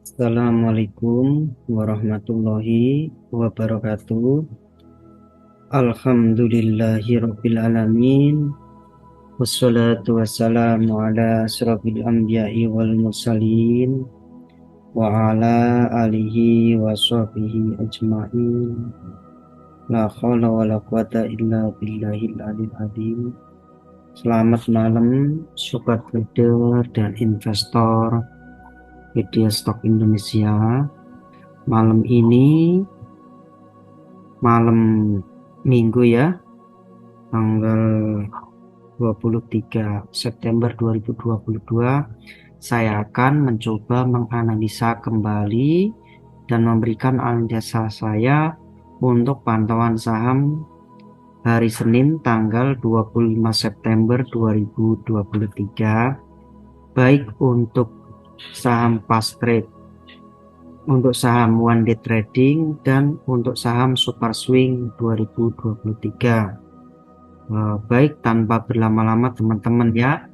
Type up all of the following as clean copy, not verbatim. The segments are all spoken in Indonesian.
Assalamualaikum warahmatullahi wabarakatuh. Alhamdulillahirabbil alamin. Wassalatu wassalamu ala asyrofil anbiya'i wal mursalin wa ala alihi wa sahbihi ajma'in. La haula wa la quwata illa billahil aliyil azim. Selamat malam sobat trader dan investor media stok Indonesia. Malam ini malam Minggu ya, tanggal 23 September 2022, saya akan mencoba menganalisa kembali dan memberikan analisa saya untuk pantauan saham hari Senin tanggal 25 September 2023, baik untuk saham fast trade, untuk saham one day trading, dan untuk saham super swing 2023. Baik, tanpa berlama-lama teman-teman ya,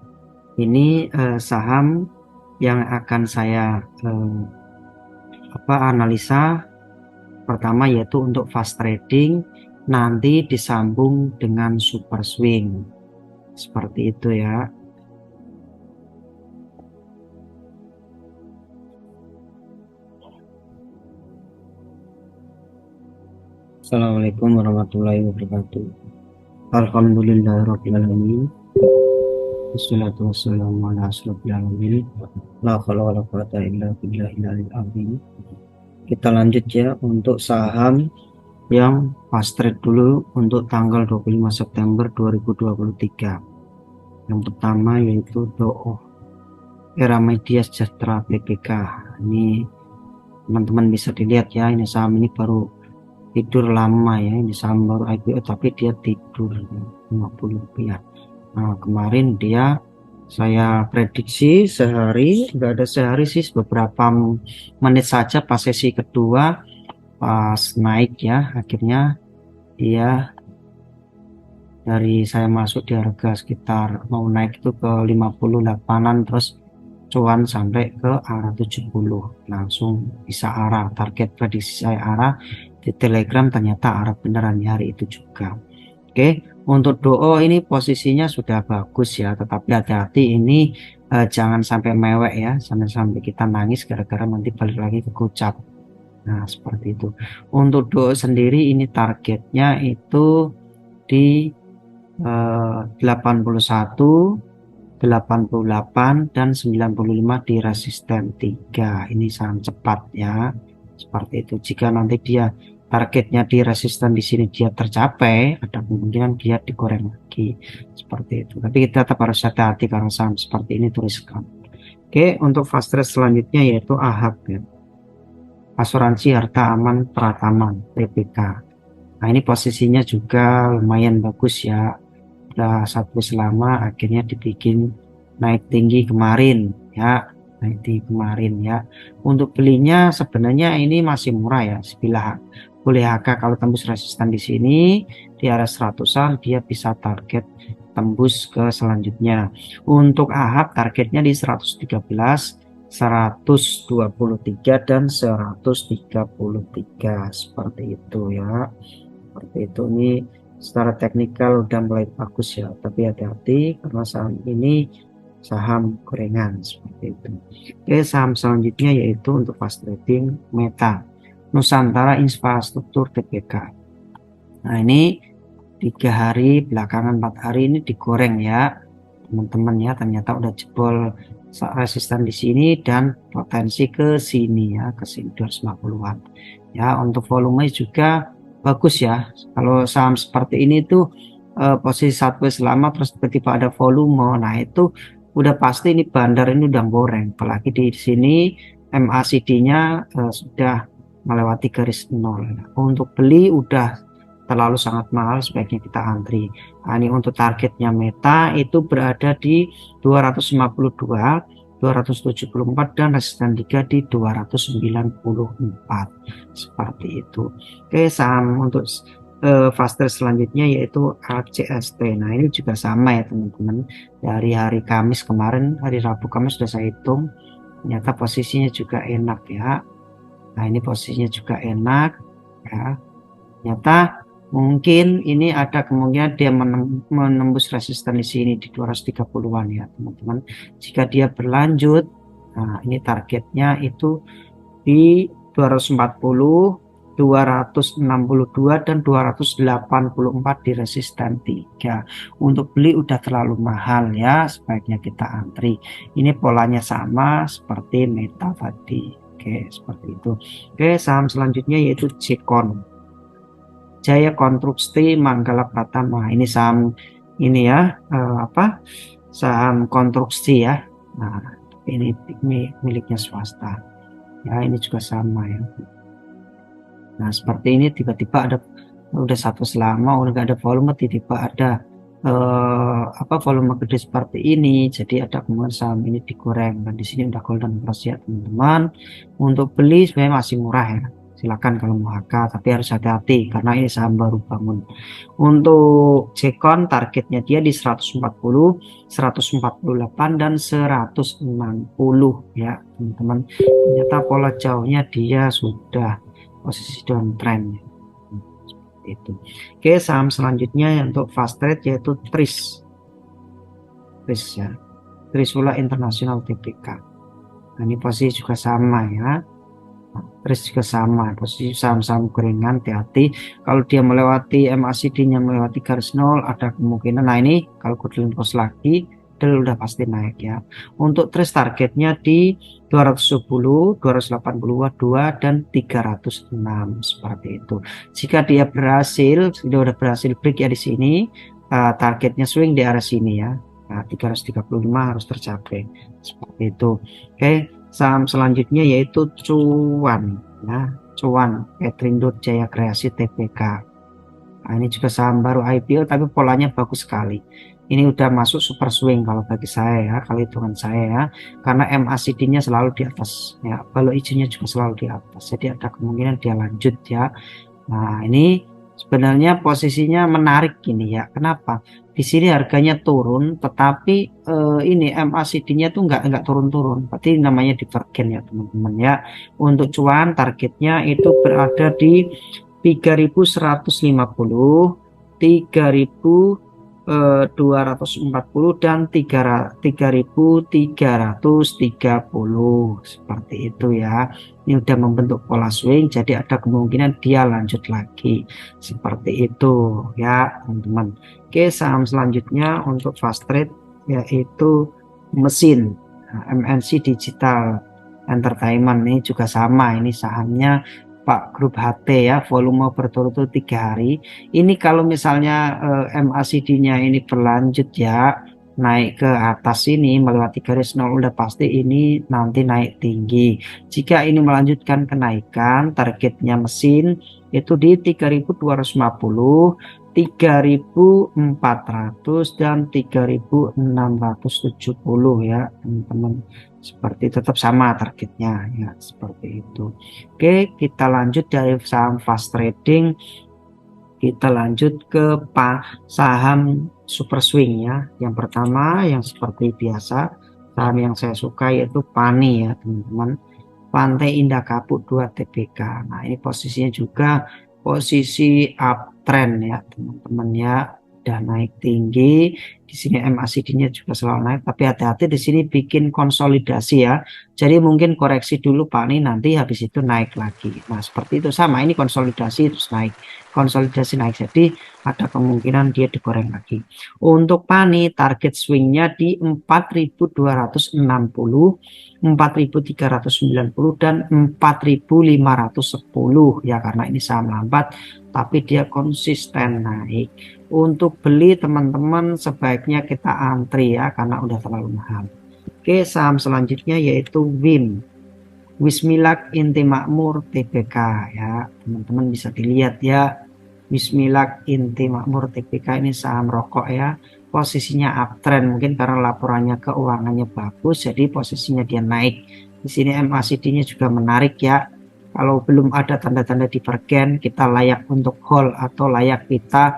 ini saham yang akan saya analisa pertama, yaitu untuk fast trading, nanti disambung dengan super swing seperti itu ya. Assalamualaikum warahmatullahi wabarakatuh. Alhamdulillahirabbil alamin. Wassalatu wassalamu ala asyrofil anbiya'i la haula wala quwata illa billahil aliyil azim. Kita lanjut ya untuk saham yang fast trade dulu untuk tanggal 25 September 2023. Yang pertama yaitu DOO Eramedia Sejahtera PPK. Ini teman-teman bisa dilihat ya, ini saham ini baru tidur lama ya, ini saham baru IPO tapi dia tidur 50 rupiah. Nah, kemarin dia saya prediksi sehari, nggak ada sehari sih, beberapa menit saja pas sesi kedua pas naik ya, akhirnya dia dari saya masuk di harga sekitar mau naik itu ke 58-an, terus cuan sampai ke arah 70, langsung bisa arah. Target prediksi saya arah di Telegram, ternyata arah beneran di hari itu juga. Oke, untuk DOO ini posisinya sudah bagus ya, tetapi hati-hati ini jangan sampai mewek ya, sampai kita nangis gara-gara nanti balik lagi ke gocap. Nah, seperti itu. Untuk DOO sendiri ini targetnya itu di 81, 88, dan 95 di resisten 3. Ini saham cepat ya, seperti itu. Jika nanti dia targetnya di resisten di sini dia tercapai, ada kemungkinan dia digoreng lagi seperti itu. Tapi kita tetap harus hati-hati karena saham seperti ini itu riskan. Oke, untuk fast trade selanjutnya yaitu AHAP ya, Asuransi Harta Aman Pratama PPK. Nah, ini posisinya juga lumayan bagus ya, udah satu selama akhirnya dibikin naik tinggi kemarin ya, naik tinggi kemarin ya. Untuk belinya sebenarnya ini masih murah ya, sebilah boleh HK kalau tembus resisten di sini di area 100-an dia bisa target tembus ke selanjutnya. Untuk AHAP targetnya di 113, 123, dan 133 seperti itu ya. Seperti itu, ini secara teknikal udah mulai bagus ya, tapi hati-hati karena saham ini saham gorengan seperti itu. Oke, saham selanjutnya yaitu untuk fast trading Meta Nusantara Infrastruktur TPK. Nah, ini 3 hari belakangan, 4 hari ini digoreng ya teman-teman ya, ternyata udah jebol resisten di sini dan potensi ke sini ya, ke sini 250-an ya. Untuk volume juga bagus ya, kalau saham seperti ini tuh posisi satu selama terus tiba-tiba ada volume, nah itu udah pasti ini bandar ini udah goreng. Apalagi di sini MACD-nya sudah melewati garis 0. Untuk beli udah terlalu sangat mahal, sebaiknya kita antri. Nah, ini untuk targetnya Meta itu berada di 252, 274, dan resisten 3 di 294 seperti itu. Oke, saham untuk fast trade selanjutnya yaitu ACST. Nah ini juga sama ya teman-teman, dari hari Kamis kemarin, hari Rabu Kamis sudah saya hitung, ternyata posisinya juga enak ya. Nah ini posisinya juga enak ya, ternyata mungkin ini ada kemungkinan dia menembus resisten di sini di 230-an ya teman-teman. Jika dia berlanjut, nah ini targetnya itu di 240, 262 dan 284 di resisten 3. Untuk beli udah terlalu mahal ya, sebaiknya kita antri. Ini polanya sama seperti Meta tadi. Oke, seperti itu. Oke, saham selanjutnya yaitu Jekon, Jaya Konstruksi Manggala Pratama. Ini saham ini ya, saham konstruksi ya. Nah, ini miliknya swasta. Ya ini juga sama ya. Nah seperti ini tiba-tiba ada, udah satu selama udah gak ada volume, tiba-tiba ada volume gede seperti ini, jadi ada kemungkinan saham ini digoreng. Dan di sini udah golden cross ya teman-teman. Untuk beli sebenarnya masih murah ya, silakan kalau mau HK, tapi harus hati-hati karena ini saham baru bangun. Untuk Jekon targetnya dia di 140, 148 dan 160 ya teman-teman. Ternyata pola jauhnya dia sudah posisi downtrend itu. Oke, saham selanjutnya untuk fast trade yaitu Tris ya, Trisula International Tbk. Nah, ini posisi juga sama ya. Tris juga sama, posisi saham-saham gorengan, hati-hati kalau dia melewati MACD-nya melewati garis nol, ada kemungkinan. Nah ini kalau golden cross lagi udah pasti naik ya. Untuk Tris targetnya di 210, 282 dan 306 seperti itu. Jika dia berhasil, sudah berhasil break ya di sini, targetnya swing di arah sini ya. Nah, 335 harus tercapai seperti itu. Oke, saham selanjutnya yaitu Cuan ya, Cuan Petrindo Jaya Kreasi Tbk. Nah, ini juga saham baru IPO tapi polanya bagus sekali. Ini udah masuk super swing kalau bagi saya ya, kalau hitungan saya ya, karena MACD-nya selalu di atas ya, kalau hijaunya juga selalu di atas, jadi ada kemungkinan dia lanjut ya. Nah ini sebenarnya posisinya menarik gini ya, kenapa? Di sini harganya turun, tetapi ini MACD-nya tuh nggak turun-turun, berarti namanya divergen ya teman-teman ya. Untuk cuan targetnya itu berada di 3.150, 3.240 dan 3.330 seperti itu ya. Ini udah membentuk pola swing, jadi ada kemungkinan dia lanjut lagi seperti itu ya teman-teman. Oke, saham selanjutnya untuk fast trade yaitu mesin, MNC Digital Entertainment. Ini juga sama, ini sahamnya Pak Grup HT ya, volume berturut-turut 3 hari. Ini kalau misalnya MACD-nya ini berlanjut ya, naik ke atas ini melewati garis nol, udah pasti ini nanti naik tinggi. Jika ini melanjutkan kenaikan, targetnya mesin itu di 3.250, 3.400 dan 3.670 ya teman-teman. Seperti tetap sama targetnya ya, seperti itu. Oke, kita lanjut dari saham fast trading, kita lanjut ke saham super swing ya. Yang pertama yang seperti biasa, saham yang saya suka yaitu PANI ya teman-teman, Pantai Indah Kapuk 2 Tbk. Nah ini posisinya juga posisi uptrend ya teman-teman ya, udah naik tinggi. Di sini MACD-nya juga selalu naik, tapi hati-hati di sini bikin konsolidasi ya. Jadi mungkin koreksi dulu PANI, nanti habis itu naik lagi. Nah seperti itu, sama ini konsolidasi terus naik, konsolidasi naik, jadi ada kemungkinan dia digoreng lagi. Untuk PANI target swingnya di 4.260, 4.390 dan 4.510 ya, karena ini saham lambat tapi dia konsisten naik. Untuk beli teman-teman sebaiknya kita antri ya, karena udah terlalu mahal. Oke, saham selanjutnya yaitu WIM, Wismilak Inti Makmur Tbk ya, teman-teman bisa dilihat ya, Wismilak Inti Makmur Tbk ini saham rokok ya, posisinya uptrend, mungkin karena laporannya keuangannya bagus jadi posisinya dia naik. Di sini MACD-nya juga menarik ya, Kalau belum ada tanda-tanda divergen, kita layak untuk hold atau layak kita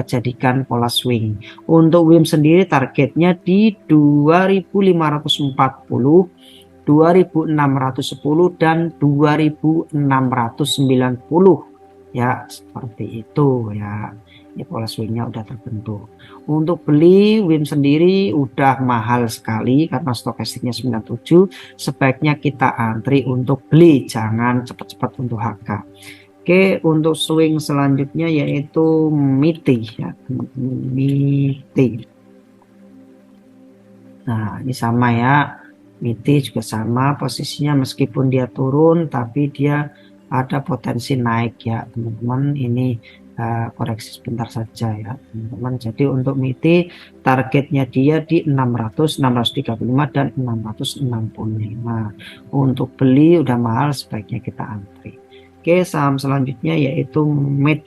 jadikan pola swing. Untuk WIM sendiri targetnya di 2540, 2610 dan 2690 ya, seperti itu ya. Ini pola swingnya udah terbentuk. Untuk beli WIM sendiri udah mahal sekali karena stokastiknya 97. Sebaiknya kita antri untuk beli, jangan cepat-cepat untuk HK. Oke, untuk swing selanjutnya yaitu MITI ya, MITI. Nah, ini sama ya. MITI juga sama posisinya, meskipun dia turun tapi dia ada potensi naik ya teman-teman. Ini koreksi sebentar saja ya teman-teman. Jadi untuk MITI targetnya dia di 600, 635 dan 665. Untuk beli udah mahal, sebaiknya kita antri. Oke, saham selanjutnya yaitu MED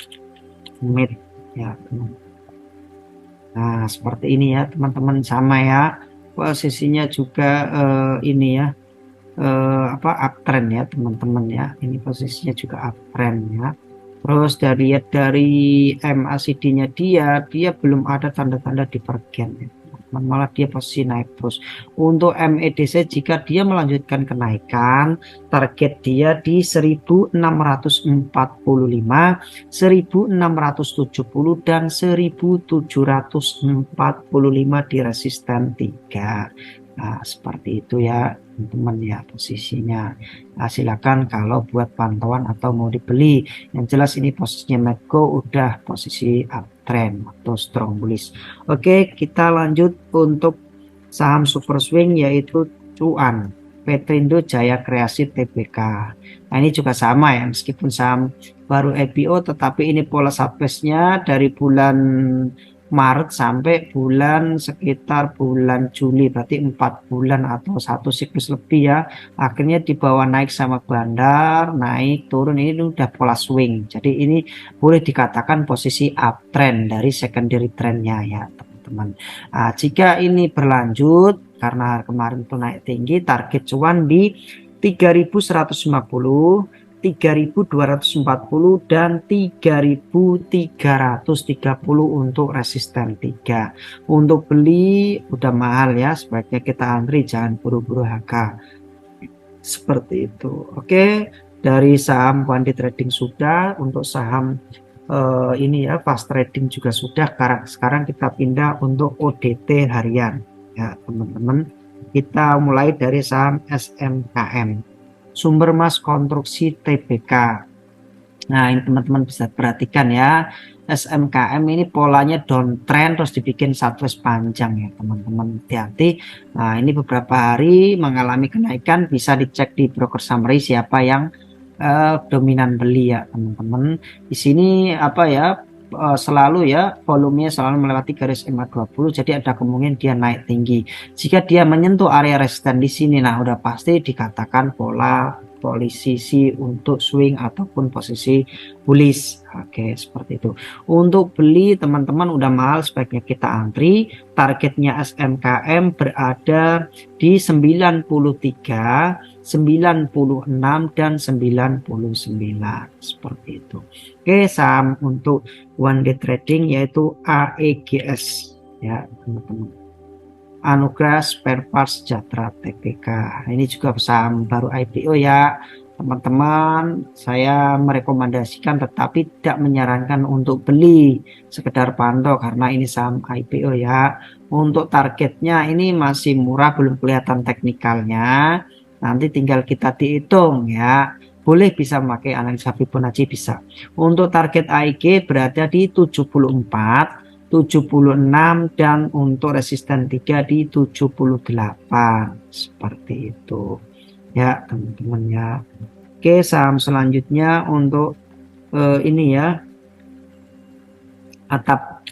ya teman. Nah, seperti ini ya teman-teman, sama ya. Posisinya juga ini ya, uptrend ya teman-teman ya. Ini posisinya juga uptrend ya. Terus dari MACD-nya dia belum ada tanda-tanda divergen ya. Malah dia posisi naik terus. Untuk MEDC jika dia melanjutkan kenaikan, target dia di 1645, 1670 dan 1745 di resisten 3. Nah, seperti itu ya teman-teman ya posisinya. Nah, silakan kalau buat pantauan atau mau dibeli. Yang jelas ini posisinya Medco udah posisi uptrend atau strong bullish. Oke, kita lanjut untuk saham super swing yaitu Cuan, Petrindo Jaya Kreasi Tbk. Nah, ini juga sama ya, meskipun saham baru IPO tetapi ini pola subbase-nya dari bulan Maret sampai sekitar bulan Juli, berarti 4 bulan atau satu siklus lebih ya. Akhirnya dibawa naik sama bandar, naik turun, ini udah pola swing. Jadi ini boleh dikatakan posisi uptrend dari secondary trendnya ya teman-teman. Nah, jika ini berlanjut karena kemarin itu naik tinggi, target cuan di 3150, 3240 dan 3330 untuk resisten 3. Untuk beli udah mahal ya, sebaiknya kita antri, jangan buru-buru HK. Seperti itu. Oke, dari saham quantity trading sudah, untuk saham ini ya fast trading juga sudah. Sekarang kita pindah untuk ODT harian ya teman-teman. Kita mulai dari saham SMKM, Sumber Mas Konstruksi Tbk. Nah, ini teman-teman bisa perhatikan ya, SMKM ini polanya downtrend terus dibikin sideways panjang ya teman-teman, hati-hati. Nah, ini beberapa hari mengalami kenaikan, bisa dicek di broker summary siapa yang dominan beli ya teman-teman. Di sini apa ya, selalu ya volumenya selalu melewati garis EMA 20, jadi ada kemungkinan dia naik tinggi. Jika dia menyentuh area resisten di sini, nah udah pasti dikatakan pola posisi untuk swing ataupun posisi bullish. Oke, seperti itu. Untuk beli teman-teman udah mahal, sebaiknya kita antri. Targetnya SMKM berada di 93, 96 dan 99, seperti itu. Oke, saham untuk one day trading yaitu AEGS ya teman-teman, Anugrah Spare Parts Sejahtera Tbk. Ini juga saham baru IPO ya teman-teman. Saya merekomendasikan tetapi tidak menyarankan untuk beli, sekedar pantau karena ini saham IPO ya. Untuk targetnya ini masih murah, belum kelihatan teknikalnya, nanti tinggal kita dihitung ya. Boleh bisa memakai analisa Fibonacci, bisa. Untuk target AIG berada di 74, 76 dan untuk resisten 3 di 78, seperti itu ya teman-teman ya. Oke, saham selanjutnya untuk ini ya, Atap.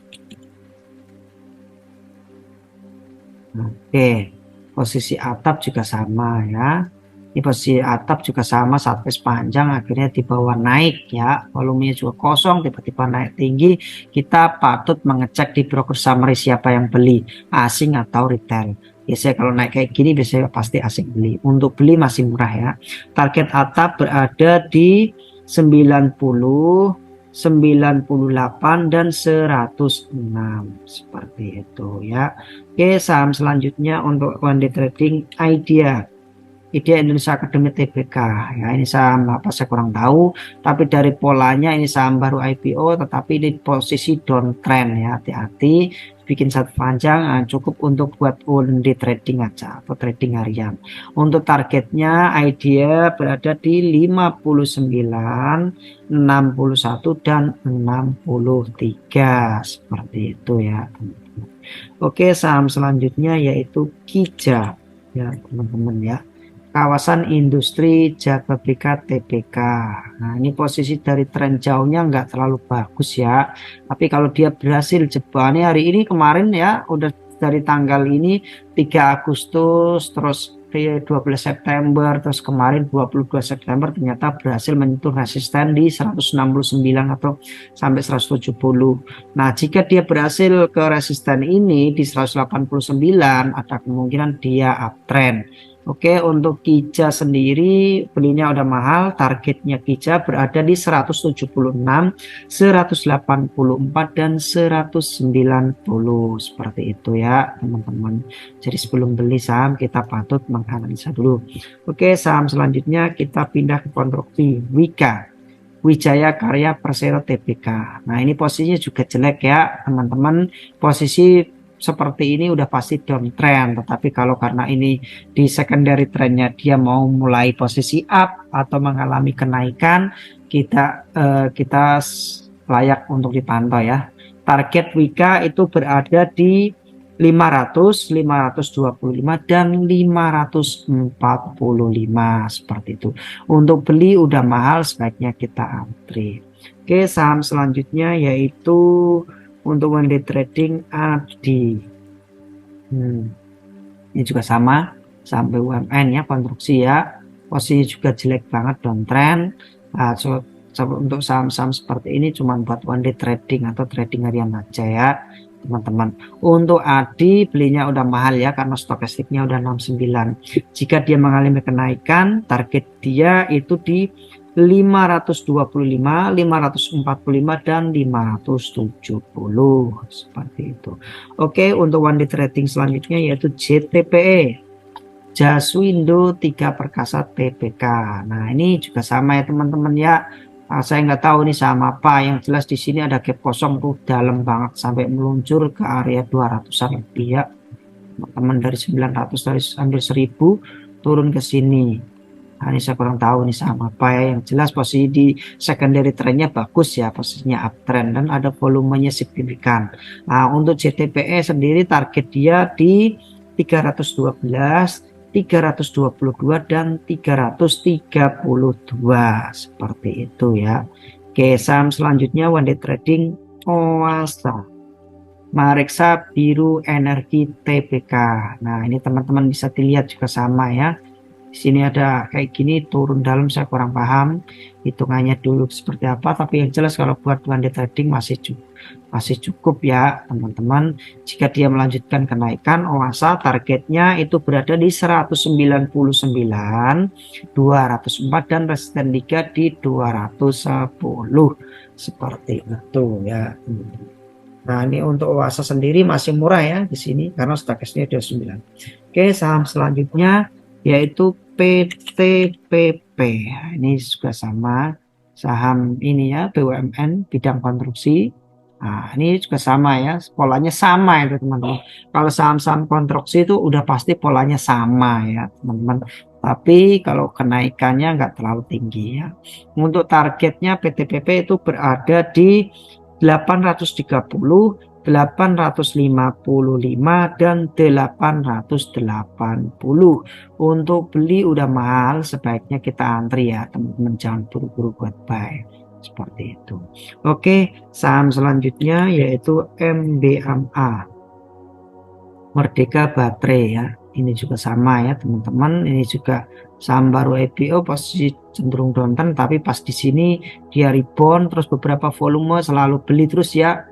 Oke, posisi Atap juga sama ya. Ini posisi Atap juga sama, sampai sepanjang akhirnya dibawa naik ya, volumenya juga kosong, tiba-tiba naik tinggi. Kita patut mengecek di broker summary siapa yang beli, asing atau retail. Biasanya kalau naik kayak gini biasanya pasti asik beli. Untuk beli masih murah ya. Target atap berada di 90, 98 dan 106 seperti itu ya. Oke, saham selanjutnya untuk one day trading IDEA. IDEA Indonesia Academy Tbk ya, ini saham apa saya kurang tahu, tapi dari polanya ini saham baru IPO tetapi di posisi downtrend ya, hati-hati bikin satu panjang, cukup untuk buat one day trading aja atau trading harian. Untuk targetnya IDEA berada di 59, 61 dan 63 seperti itu ya teman-teman. Oke, saham selanjutnya yaitu KIJA ya teman-teman ya, kawasan industri Jababeka Tbk. Nah, ini posisi dari tren jauhnya nggak terlalu bagus ya. Tapi kalau dia berhasil jebolnya hari ini kemarin ya, udah dari tanggal ini 3 Agustus, terus 12 September, terus kemarin 22 September ternyata berhasil menyentuh resisten di 169 atau sampai 170. Nah, jika dia berhasil ke resisten ini di 189, ada kemungkinan dia uptrend. Oke, untuk KIJA sendiri belinya udah mahal, targetnya KIJA berada di 176, 184 dan 190 seperti itu ya teman-teman. Jadi sebelum beli saham kita patut menganalisa dulu. Oke, saham selanjutnya kita pindah ke konstruksi Wika. Wijaya Karya Persero Tbk. Nah, ini posisinya juga jelek ya teman-teman. Posisi seperti ini udah pasti downtrend, tetapi kalau karena ini di secondary trendnya dia mau mulai posisi up atau mengalami kenaikan, kita layak untuk dipantau ya. Target Wika itu berada di 500, 525 dan 545 seperti itu. Untuk beli udah mahal, sebaiknya kita antri. Oke, saham selanjutnya yaitu untuk one day trading ADI. Ini juga sama sampai BUMN ya, konstruksi ya, posisinya juga jelek banget, downtrend. Nah, untuk saham-saham seperti ini cuma buat one day trading atau trading harian aja ya teman-teman. Untuk ADI belinya udah mahal ya karena stokastiknya udah 69. Jika dia mengalami kenaikan, target dia itu di 525, 545 dan 570 seperti itu. Oke, untuk one day trading selanjutnya yaitu JTPE, Jaswindo 3 Perkasa Tbk. Nah, ini juga sama ya teman-teman ya. Saya nggak tahu ini sama apa, yang jelas di sini ada gap kosong tuh dalam banget sampai meluncur ke area 200-an lebih ya teman-teman, dari 900 dari ambil 1000 turun ke sini. Nah, ini saya kurang tahu nih sama apa ya, yang jelas posisi di secondary trendnya bagus ya, posisinya uptrend dan ada volumenya signifikan. Nah, untuk JTPE sendiri target dia di 312, 322 dan 332 seperti itu ya. Oke, saham selanjutnya one day trading Oasa Mareksa Biru Energi Tbk. Nah, ini teman-teman bisa dilihat juga sama ya. Di sini ada kayak gini turun dalam, saya kurang paham hitungannya dulu seperti apa, tapi yang jelas kalau buat one day trading masih cukup ya teman-teman. Jika dia melanjutkan kenaikan, Oasa targetnya itu berada di 199, 204 dan resisten 3 di 210 seperti itu ya. Nah, ini untuk Oasa sendiri masih murah ya di sini karena stokastiknya udah 9. Oke, saham selanjutnya yaitu PTPP. Ini juga sama saham ini ya, BUMN bidang konstruksi. Nah, ini juga sama ya, polanya sama itu teman-teman. Kalau saham-saham konstruksi itu udah pasti polanya sama ya teman-teman. Tapi kalau kenaikannya nggak terlalu tinggi ya. Untuk targetnya PTPP itu berada di 830, 855 dan 880. Untuk beli udah mahal, sebaiknya kita antri ya teman-teman, jangan buru-buru buat buy seperti itu. Oke, saham selanjutnya yaitu MBMA Merdeka Baterai ya. Ini juga sama ya teman-teman, ini juga saham baru IPO, posisi cenderung downtrend, tapi pas di sini dia rebound terus beberapa volume, selalu beli terus ya.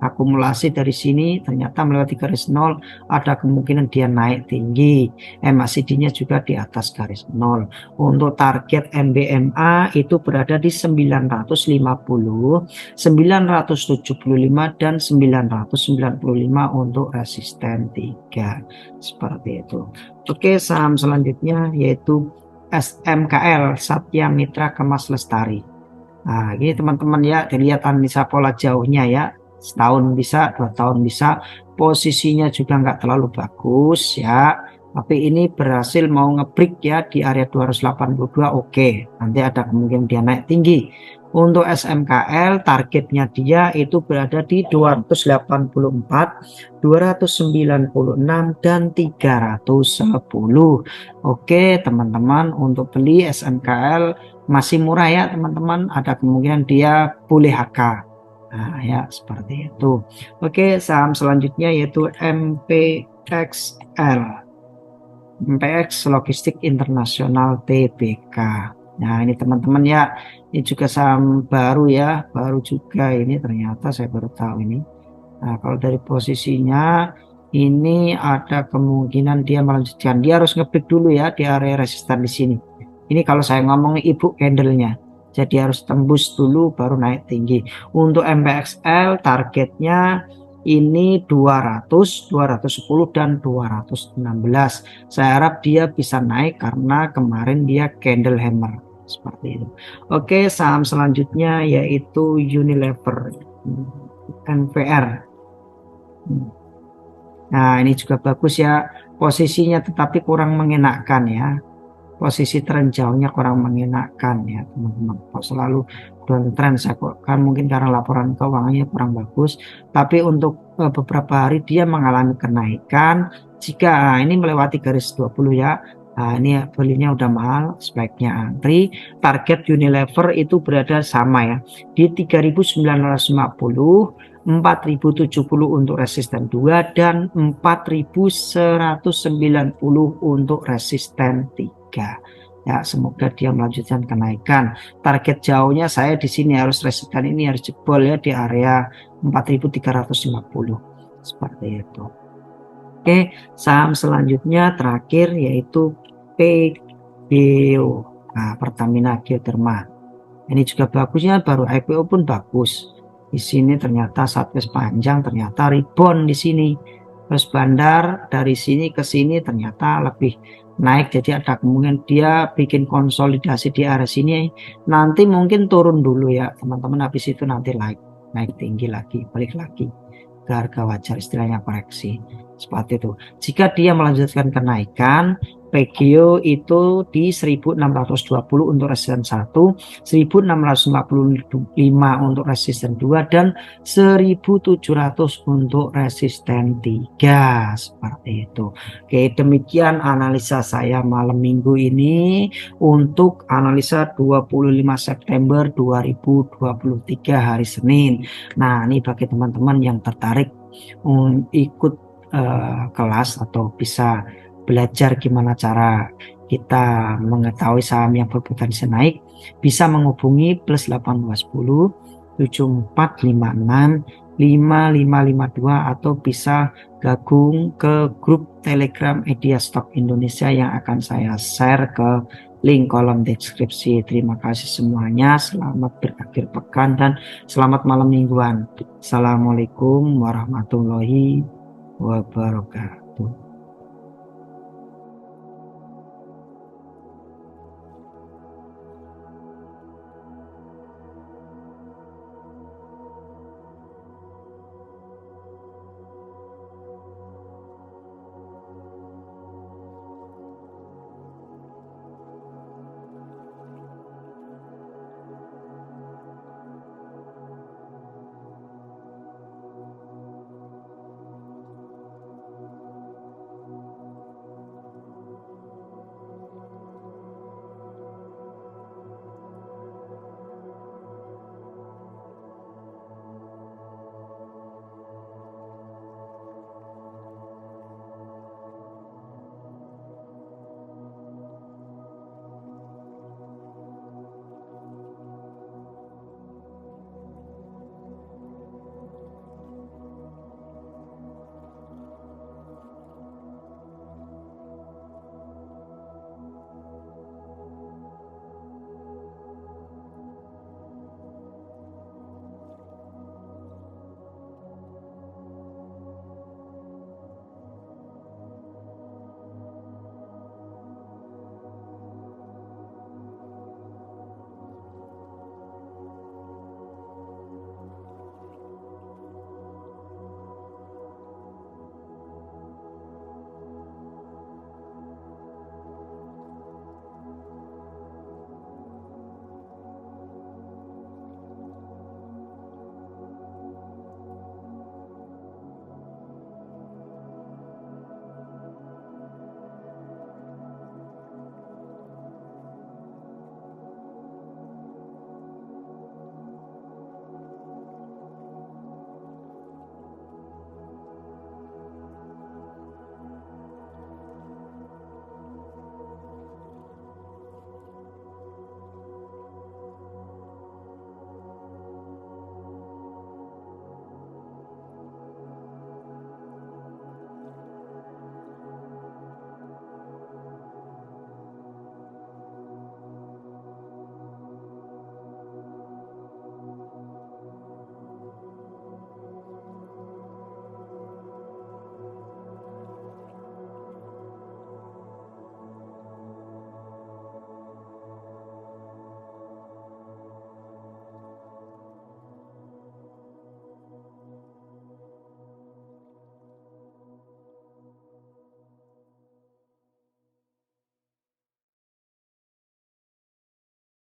akumulasi dari sini ternyata melewati garis 0, ada kemungkinan dia naik tinggi. MACD-nya juga di atas garis 0. Untuk target MBMA itu berada di 950, 975 dan 995 untuk resisten 3. Seperti itu. Oke, saham selanjutnya yaitu SMKL, Satya Mitra Kemas Lestari. Nah, ini teman-teman ya, dilihat analisa pola jauhnya ya. Setahun bisa, 2 tahun bisa. Posisinya juga nggak terlalu bagus ya. Tapi ini berhasil mau ngebreak ya di area 282. Oke, nanti ada kemungkinan dia naik tinggi. Untuk SMKL targetnya dia itu berada di 284, 296 dan 310. Oke, teman-teman, untuk beli SMKL masih murah ya teman-teman, ada kemungkinan dia boleh HK. Nah ya, seperti itu. Oke, saham selanjutnya yaitu MPXL, MPX Logistik Internasional Tbk. Nah ini teman-teman ya, ini juga saham baru ya, baru juga ini, ternyata saya baru tahu ini. Nah kalau dari posisinya ini ada kemungkinan dia melanjutkan, dia harus ngebreak dulu ya di area resisten di sini. Ini kalau saya ngomong ibu candlenya, jadi harus tembus dulu baru naik tinggi. Untuk MPXL targetnya ini 200, 210 dan 216. Saya harap dia bisa naik karena kemarin dia candle hammer seperti itu. Oke, saham selanjutnya yaitu Unilever, NVR. Nah ini juga bagus ya posisinya, tetapi kurang mengenakkan ya. Posisi tren jauhnya kurang mengenakkan ya teman-teman. Kok selalu downtrend, saya kok kan mungkin karena laporan keuangannya kurang bagus. Tapi untuk beberapa hari dia mengalami kenaikan. Jika ini melewati garis 20 ya, nah ini belinya udah mahal, sebaiknya antri. Target Unilever itu berada sama ya di 3.950, 4.070 untuk resisten 2 dan 4.190 untuk resisten 3. Ya, semoga dia melanjutkan kenaikan. Target jauhnya saya di sini harus resisten ini harus jebol ya di area 4.350 seperti itu. Oke, saham selanjutnya terakhir yaitu PGO, nah, Pertamina Geothermal. Ini juga bagusnya, baru IPO pun bagus. Di sini ternyata sideways panjang, ternyata rebound di sini. Terus bandar dari sini ke sini ternyata lebih naik, jadi ada kemungkinan dia bikin konsolidasi di area sini, nanti mungkin turun dulu ya teman-teman, habis itu nanti naik tinggi lagi, balik lagi ke harga wajar, istilahnya koreksi seperti itu. Jika dia melanjutkan kenaikan, PGO itu di 1620 untuk resisten 1, 1655 untuk resisten 2 dan 1700 untuk resisten 3 seperti itu. Oke, demikian analisa saya malam minggu ini untuk analisa 25 September 2023 hari Senin. Nah, ini bagi teman-teman yang tertarik ikut kelas atau bisa belajar gimana cara kita mengetahui saham yang berpotensi naik, bisa menghubungi +810 7456 5552 atau bisa gabung ke grup Telegram Media Stock Indonesia yang akan saya share ke link kolom deskripsi. Terima kasih semuanya, selamat berakhir pekan dan selamat malam mingguan. Assalamualaikum warahmatullahi wabarakatuh.